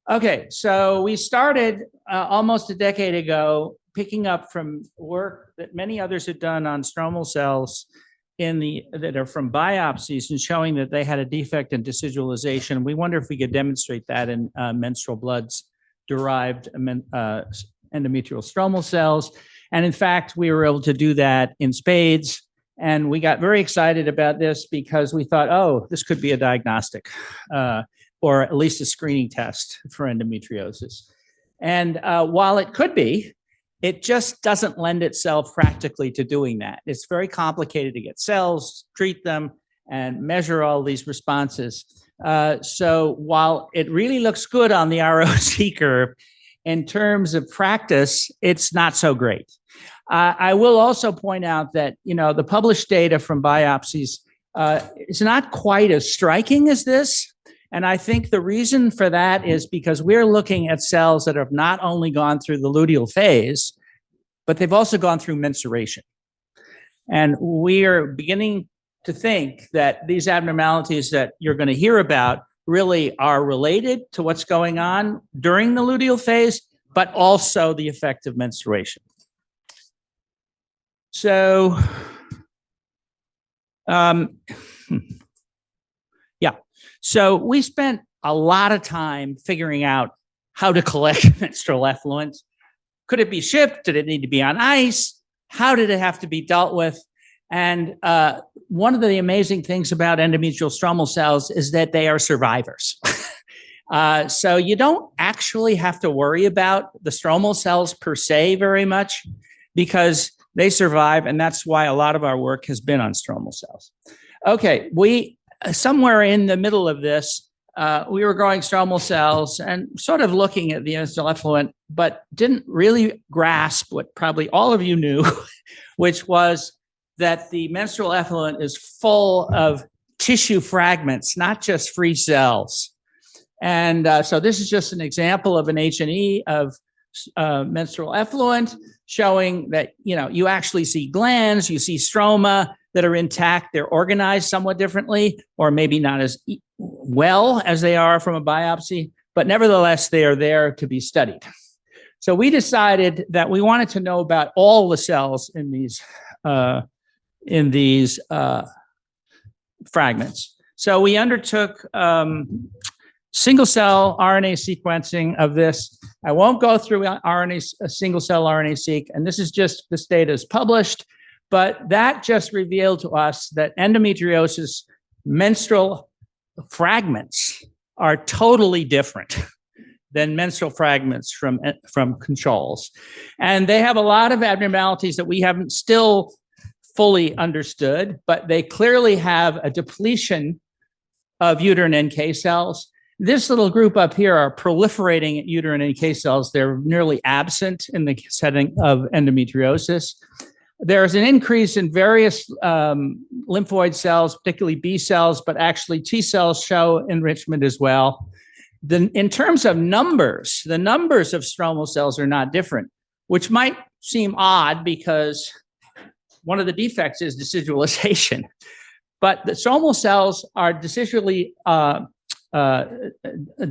Okay, so we started almost a decade ago, picking up from work that many others had done on stromal cells that are from biopsies and showing that they had a defect in decidualization. We wonder if we could demonstrate that in menstrual bloods derived endometrial stromal cells. And in fact, we were able to do that in spades. And we got very excited about this because we thought, oh, this could be a diagnostic or at least a screening test for endometriosis. And while it could be, it just doesn't lend itself practically to doing that. It's very complicated to get cells, treat them, and measure all these responses. So while it really looks good on the ROC curve, in terms of practice, it's not so great. I will also point out that, the published data from biopsies is not quite as striking as this. And I think the reason for that is because we're looking at cells that have not only gone through the luteal phase, but they've also gone through menstruation. And we are beginning to think that these abnormalities that you're going to hear about really are related to what's going on during the luteal phase, but also the effect of menstruation. So, So we spent a lot of time figuring out how to collect menstrual effluent. Could it be shipped? Did it need to be on ice? How did it have to be dealt with? And one of the amazing things about endometrial stromal cells is that they are survivors. So you don't actually have to worry about the stromal cells per se very much because they survive, and that's why a lot of our work has been on stromal cells. Okay, somewhere in the middle of this, we were growing stromal cells and sort of looking at the menstrual effluent, but didn't really grasp what probably all of you knew, which was that the menstrual effluent is full of tissue fragments, not just free cells. And so this is just an example of an H&E of menstrual effluent showing that, you actually see glands, you see stroma that are intact. They're organized somewhat differently, or maybe not as well as they are from a biopsy, but nevertheless, they are there to be studied. So we decided that we wanted to know about all the cells in these fragments. So we undertook single-cell RNA sequencing of this. I won't go through single-cell RNA-seq, and this data is published, but that just revealed to us that endometriosis menstrual fragments are totally different than menstrual fragments from controls. And they have a lot of abnormalities that we haven't still fully understood, but they clearly have a depletion of uterine NK cells. This little group up here are proliferating uterine NK cells. They're nearly absent in the setting of endometriosis. There's an increase in various lymphoid cells, particularly B cells, but actually T cells show enrichment as well. In terms of numbers, the numbers of stromal cells are not different, which might seem odd because one of the defects is decidualization. But the stromal cells are decidually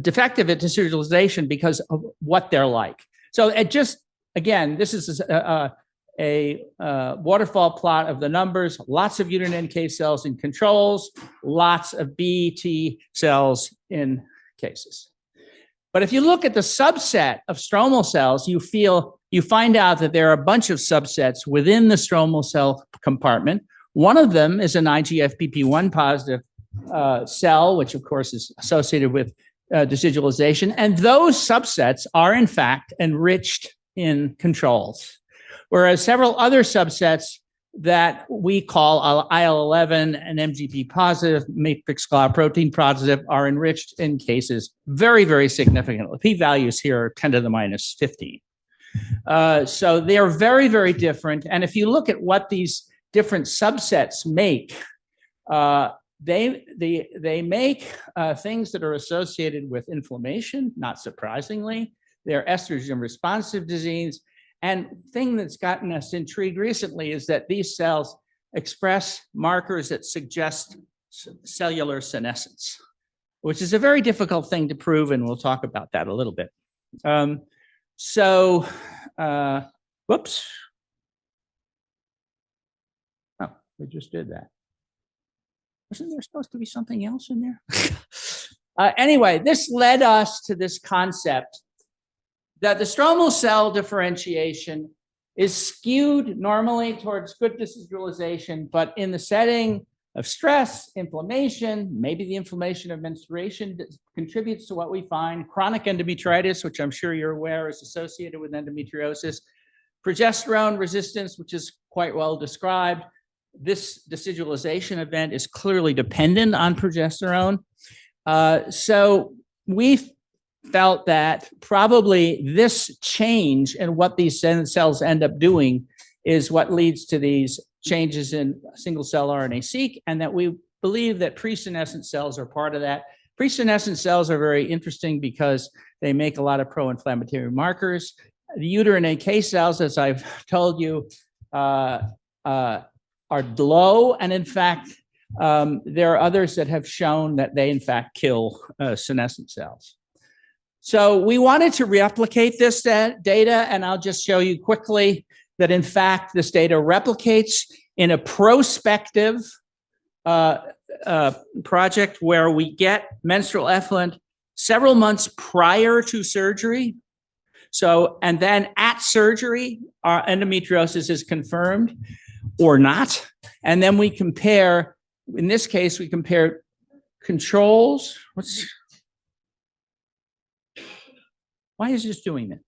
defective at decidualization because of what they're like. So again, this is a waterfall plot of the numbers, lots of uterine NK cells in controls, lots of B, T cells in cases. But if you look at the subset of stromal cells, you find out that there are a bunch of subsets within the stromal cell compartment. One of them is an IGFBP1 positive cell, which of course is associated with decidualization. And those subsets are in fact enriched in controls. Whereas several other subsets that we call IL-11 and MGP positive, matrix protein positive, are enriched in cases very, very significantly. P-values here are 10 to the minus 15. So they are very, very different. And if you look at what these different subsets make, they make things that are associated with inflammation, not surprisingly. They're estrogen responsive disease. And thing that's gotten us intrigued recently is that these cells express markers that suggest cellular senescence, which is a very difficult thing to prove, and we'll talk about that a little bit. Whoops. Oh, we just did that. Wasn't there supposed to be something else in there? Anyway, this led us to this concept that the stromal cell differentiation is skewed normally towards good decidualization, but in the setting of stress, inflammation, maybe the inflammation of menstruation contributes to what we find. Chronic endometritis, which I'm sure you're aware is associated with endometriosis. Progesterone resistance, which is quite well described. This decidualization event is clearly dependent on progesterone. So we felt that probably this change in what these cells end up doing is what leads to these changes in single cell RNA-seq, and that we believe that presenescent cells are part of that. Presenescent cells are very interesting because they make a lot of pro-inflammatory markers. The uterine NK cells, as I've told you, are low, and in fact, there are others that have shown that they in fact kill senescent cells. So we wanted to replicate this data, and I'll just show you quickly that in fact this data replicates in a prospective project where we get menstrual effluent several months prior to surgery. So, and then at surgery, our endometriosis is confirmed or not. And then we compare, in this case, we compare controls. Why is this doing that?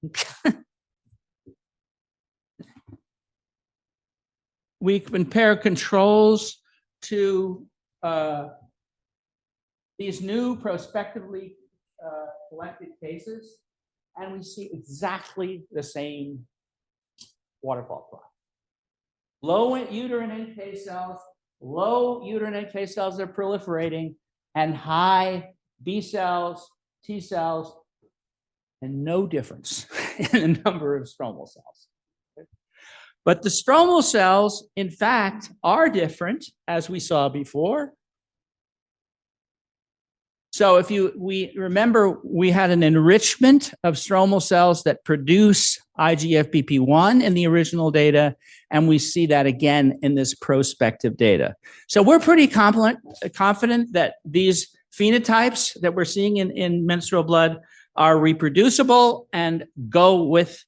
We compare controls to these new prospectively collected cases, and we see exactly the same waterfall plot. Low uterine NK cells, low uterine NK cells are proliferating, and high B cells, T cells, and no difference in the number of stromal cells. But the stromal cells, in fact, are different, as we saw before. So if we remember, we had an enrichment of stromal cells that produce IGFBP1 in the original data, and we see that again in this prospective data. So we're pretty confident that these phenotypes that we're seeing in menstrual blood are reproducible and go with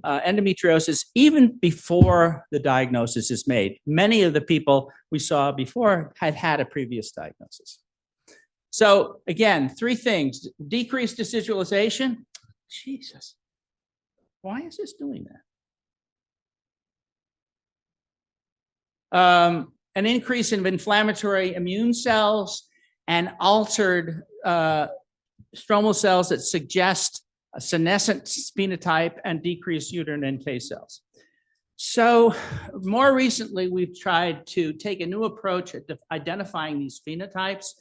endometriosis even before the diagnosis is made. Many of the people we saw before had had a previous diagnosis. So again, three things: decreased decidualization. Jesus, why is this doing that? An increase in inflammatory immune cells and altered stromal cells that suggest a senescent phenotype and decreased uterine NK cells. So more recently, we've tried to take a new approach at identifying these phenotypes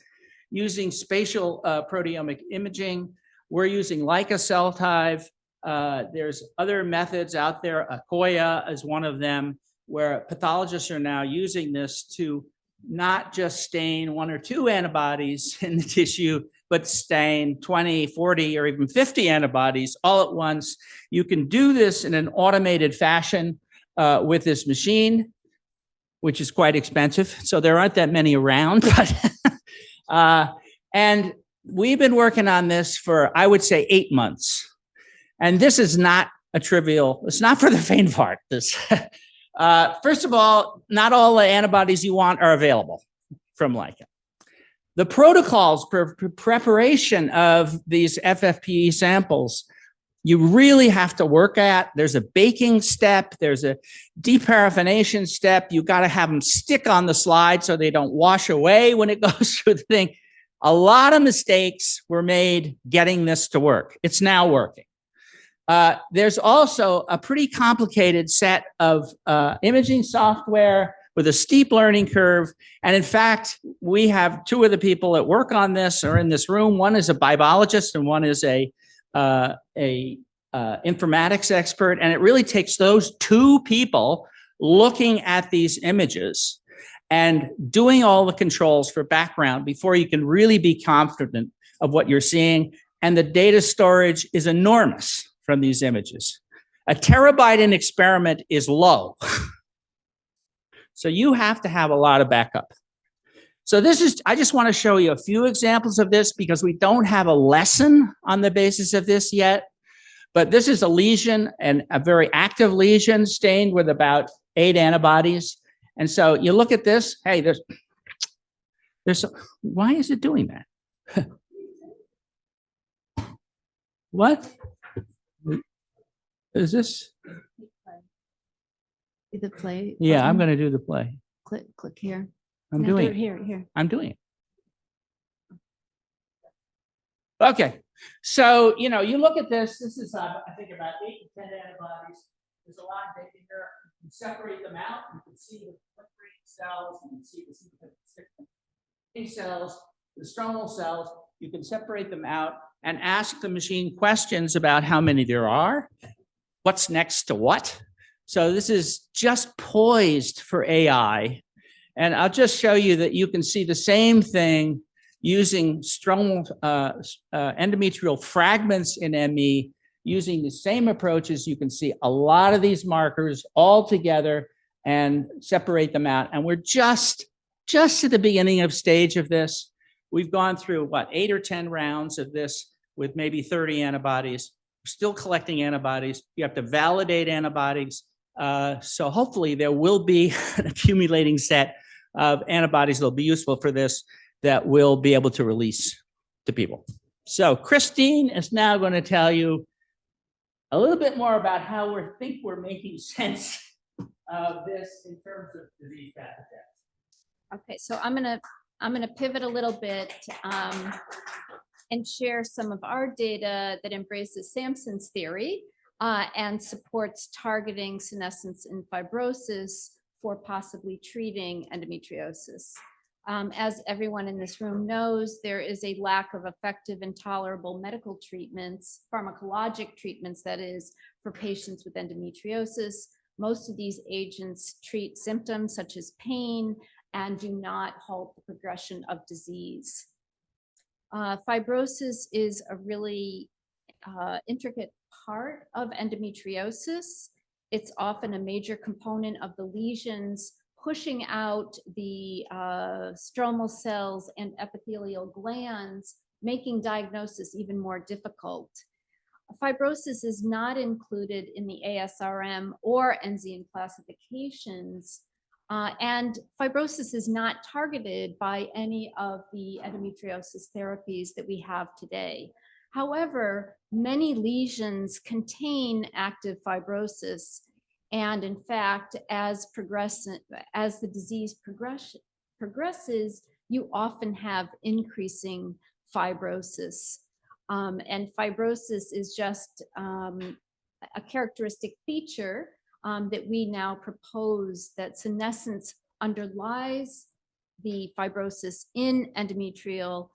using spatial proteomic imaging. We're using Leica cell type. There's other methods out there. Akoya is one of them, where pathologists are now using this to not just stain 1 or 2 antibodies in the tissue, but stain 20, 40, or even 50 antibodies all at once. You can do this in an automated fashion with this machine, which is quite expensive. So there aren't that many around, but and we've been working on this for, I would say, 8 months. And this is not a trivial, it's not for the faint of heart. This, first of all, not all the antibodies you want are available from Leica. The protocols for preparation of these FFPE samples, you really have to work at. There's a baking step, there's a deparaffination step. You got to have them stick on the slide so they don't wash away when it goes through the thing. A lot of mistakes were made getting this to work. It's now working. There's also a pretty complicated set of imaging software with a steep learning curve. And in fact, we have 2 of the people that work on this are in this room. One is a biologist and one is a informatics expert, and it really takes those two people looking at these images and doing all the controls for background before you can really be confident of what you're seeing. And the data storage is enormous from these images. A terabyte in experiment is low. So you have to have a lot of backup. So I just want to show you a few examples of this because we don't have a lesson on the basis of this yet. But this is a lesion, and a very active lesion stained with about 8 antibodies. And so you look at this, hey, why is it doing that? What? Is this? The play. Yeah, button. I'm going to do the play. Click here. I'm No, doing do it. Here. I'm doing it. Okay. So, you look at this. This is, I think, about 8 to 10 antibodies. There's a lot of data here. You can separate them out. You can see the proliferating cells. You can see the T cells, the stromal cells. You can separate them out and ask the machine questions about how many there are, what's next to what. So this is just poised for AI. And I'll just show you that you can see the same thing using stromal endometrial fragments in ME, using the same approaches. You can see a lot of these markers all together and separate them out. And we're just at the beginning of stage of this. We've gone through, 8 or 10 rounds of this with maybe 30 antibodies. We're still collecting antibodies. You have to validate antibodies. So hopefully there will be an accumulating set of antibodies that will be useful for this that we'll be able to release to people. So Christine is now going to tell you a little bit more about how we're making sense of this in terms of disease pathogens. Okay, so I'm gonna pivot a little bit and share some of our data that embraces Sampson's theory and supports targeting senescence in fibrosis for possibly treating endometriosis. As everyone in this room knows, there is a lack of effective and tolerable medical treatments, pharmacologic treatments, that is, for patients with endometriosis. Most of these agents treat symptoms such as pain and do not halt the progression of disease. Fibrosis is a really intricate part of endometriosis. It's often a major component of the lesions, pushing out the stromal cells and epithelial glands, making diagnosis even more difficult. Fibrosis is not included in the ASRM or NZN classifications, and fibrosis is not targeted by any of the endometriosis therapies that we have today. However, many lesions contain active fibrosis, and in fact, as the disease progresses, you often have increasing fibrosis. And fibrosis is just a characteristic feature that we now propose that senescence underlies the fibrosis in endometriosis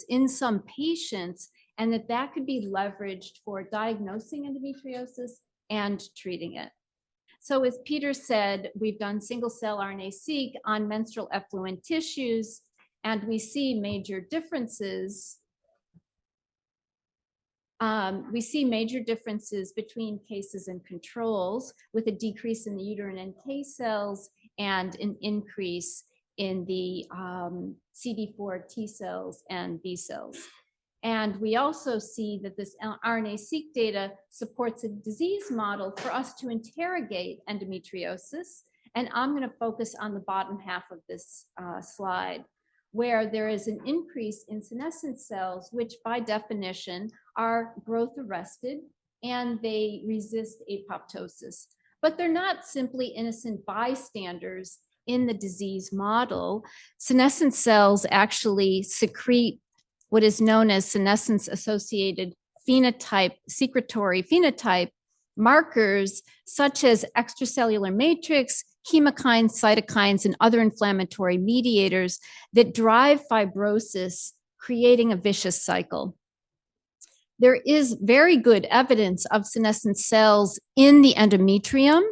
in some patients, and that could be leveraged for diagnosing endometriosis and treating it. So as Peter said, we've done single-cell RNA-seq on menstrual effluent tissues, and we see major differences. We see major differences between cases and controls, with a decrease in the uterine NK cells and an increase in the CD4 T cells and B cells. And we also see that this RNA-seq data supports a disease model for us to interrogate endometriosis. And I'm going to focus on the bottom half of this slide, where there is an increase in senescent cells, which by definition are growth arrested and they resist apoptosis. But they're not simply innocent bystanders in the disease model. Senescent cells actually secrete what is known as senescence-associated phenotype, secretory phenotype markers, such as extracellular matrix, chemokines, cytokines, and other inflammatory mediators that drive fibrosis, creating a vicious cycle. there is very good evidence of senescent cells in the endometrium.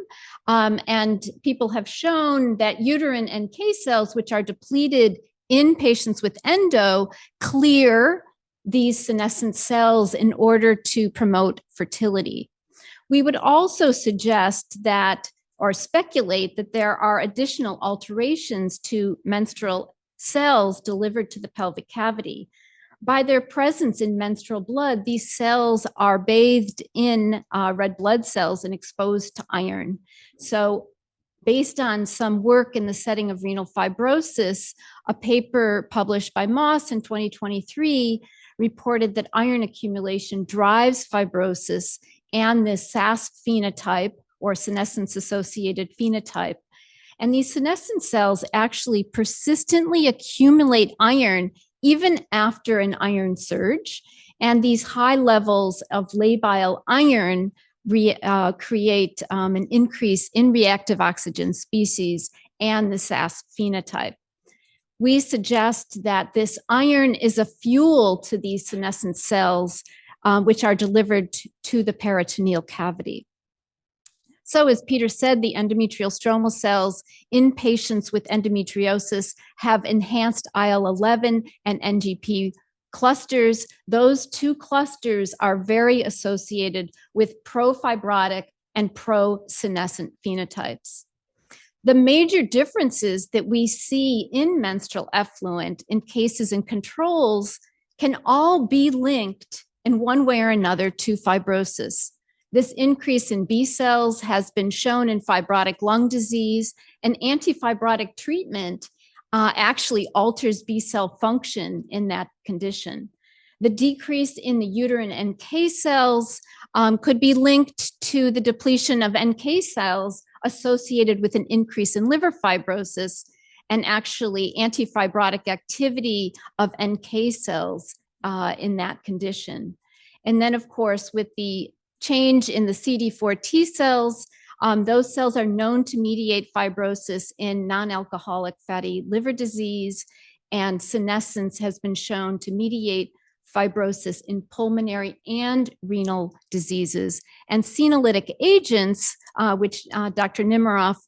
And people have shown that uterine NK cells, which are depleted in patients with endo, clear these senescent cells in order to promote fertility. We would also suggest that, or speculate that there are additional alterations to menstrual cells delivered to the pelvic cavity. By their presence in menstrual blood, these cells are bathed in red blood cells and exposed to iron. So based on some work in the setting of renal fibrosis, a paper published by Moss in 2023 reported that iron accumulation drives fibrosis and this SASP phenotype, or senescence-associated phenotype. And these senescent cells actually persistently accumulate iron even after an iron surge. And these high levels of labile iron create an increase in reactive oxygen species and the SASP phenotype. We suggest that this iron is a fuel to these senescent cells, which are delivered to the peritoneal cavity. So as Peter said, the endometrial stromal cells in patients with endometriosis have enhanced IL-11 and NGP clusters. Those two clusters are very associated with pro-fibrotic and pro-senescent phenotypes. The major differences that we see in menstrual effluent in cases and controls can all be linked in one way or another to fibrosis. This increase in B cells has been shown in fibrotic lung disease, and antifibrotic treatment actually alters B cell function in that condition. The decrease in the uterine NK cells could be linked to the depletion of NK cells associated with an increase in liver fibrosis and actually antifibrotic activity of NK cells in that condition. And then, of course, with the change in the CD4 T cells, those cells are known to mediate fibrosis in non-alcoholic fatty liver disease, and senescence has been shown to mediate fibrosis in pulmonary and renal diseases. And senolytic agents, which Dr. Nimiroff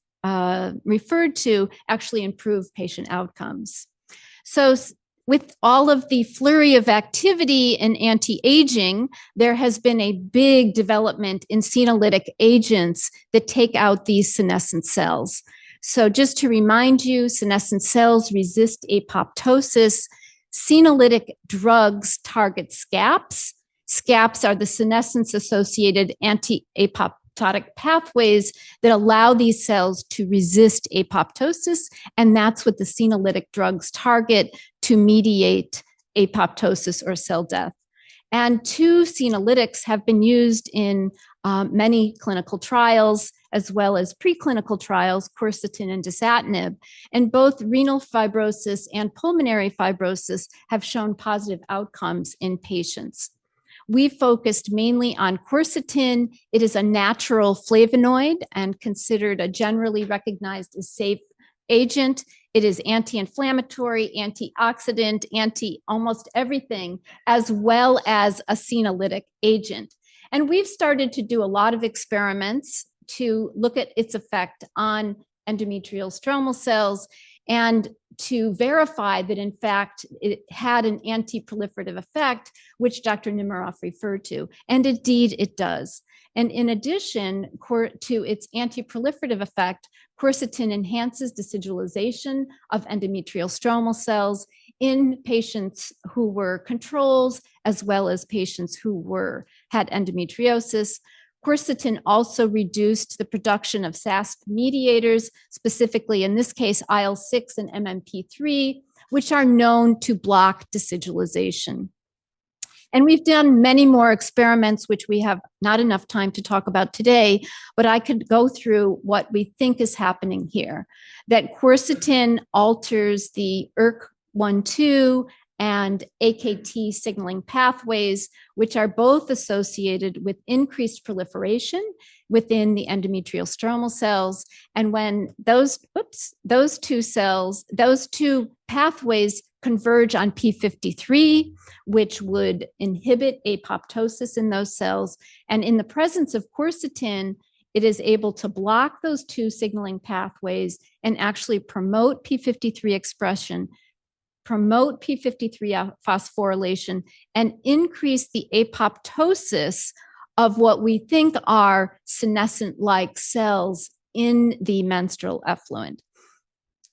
referred to, actually improve patient outcomes. So with all of the flurry of activity in anti-aging, there has been a big development in senolytic agents that take out these senescent cells. So just to remind you, senescent cells resist apoptosis. Senolytic drugs target SCAPs. SCAPs are the senescence-associated anti-apoptotic pathways that allow these cells to resist apoptosis, and that's what the senolytic drugs target to mediate apoptosis or cell death. And two senolytics have been used in many clinical trials, as well as preclinical trials, quercetin and dasatinib. And both renal fibrosis and pulmonary fibrosis have shown positive outcomes in patients. We focused mainly on quercetin. It is a natural flavonoid and considered a generally recognized as safe agent. It is anti-inflammatory, antioxidant, anti-almost everything, as well as a senolytic agent. And we've started to do a lot of experiments to look at its effect on endometrial stromal cells and to verify that, in fact, it had an anti-proliferative effect, which Dr. Nimiroff referred to. And indeed, it does. And in addition to its anti-proliferative effect, quercetin enhances decidualization of endometrial stromal cells in patients who were controls, as well as patients who had endometriosis. Quercetin also reduced the production of SASP mediators, specifically in this case, IL-6 and MMP3, which are known to block decidualization. And we've done many more experiments, which we have not enough time to talk about today, but I could go through what we think is happening here. That quercetin alters the ERK1/2 and AKT signaling pathways, which are both associated with increased proliferation within the endometrial stromal cells. And when those two pathways converge on p53, which would inhibit apoptosis in those cells. And in the presence of quercetin, it is able to block those two signaling pathways and actually promote p53 expression, promote p53 phosphorylation, and increase the apoptosis of what we think are senescent-like cells in the menstrual effluent.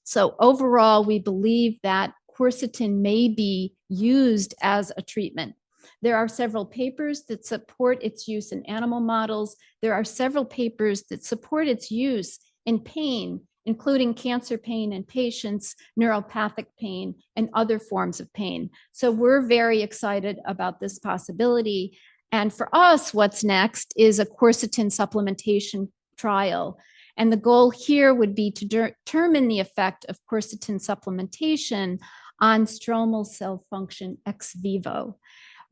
So overall, we believe that quercetin may be used as a treatment. There are several papers that support its use in animal models. There are several papers that support its use in pain, including cancer pain in patients, neuropathic pain, and other forms of pain. So we're very excited about this possibility. And for us, what's next is a quercetin supplementation trial. And the goal here would be to determine the effect of quercetin supplementation on stromal cell function ex vivo.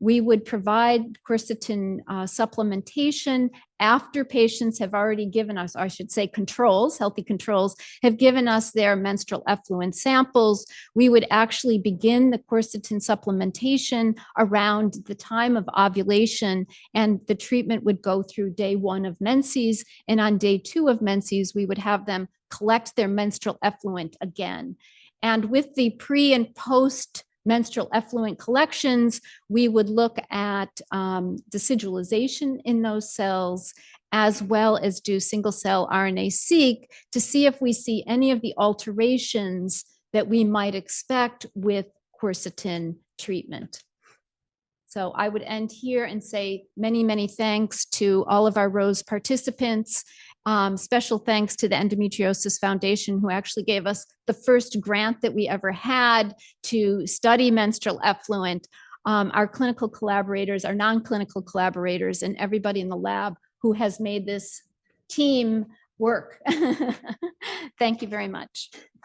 We would provide quercetin supplementation after patients have already given us, or I should say controls, healthy controls, have given us their menstrual effluent samples. We would actually begin the quercetin supplementation around the time of ovulation, and the treatment would go through day 1 of menses. And on day 2 of menses, we would have them collect their menstrual effluent again. And with the pre and post menstrual effluent collections, we would look at decidualization in those cells, as well as do single cell RNA-seq to see if we see any of the alterations that we might expect with quercetin treatment. So I would end here and say many, many thanks to all of our ROSE participants. Special thanks to the Endometriosis Foundation, who actually gave us the first grant that we ever had to study menstrual effluent, our clinical collaborators, our non-clinical collaborators, and everybody in the lab who has made this team work. Thank you very much.